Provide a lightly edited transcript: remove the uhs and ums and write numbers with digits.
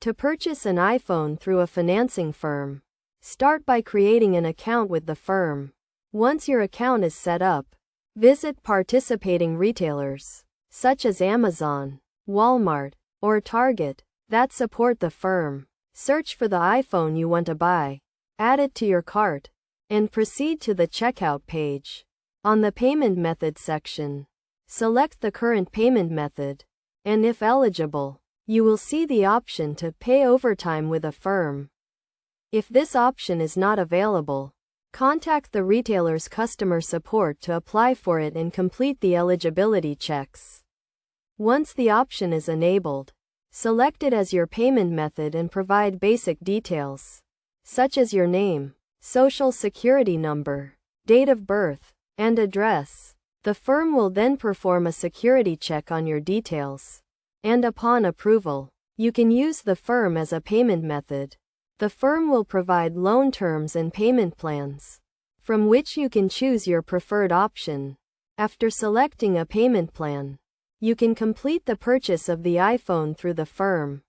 To purchase an iPhone through a financing firm, start by creating an account with the firm. Once your account is set up, visit participating retailers, such as Amazon, Walmart, or Target, that support the firm. Search for the iPhone you want to buy, add it to your cart, and proceed to the checkout page. On the payment method section, select the current payment method, and if eligible, you will see the option to pay over time with Affirm. If this option is not available, contact the retailer's customer support to apply for it and complete the eligibility checks. Once the option is enabled, select it as your payment method and provide basic details, such as your name, social security number, date of birth, and address. The firm will then perform a security check on your details, and upon approval, you can use the firm as a payment method. The firm will provide loan terms and payment plans, from which you can choose your preferred option. After selecting a payment plan, you can complete the purchase of the iPhone through the firm.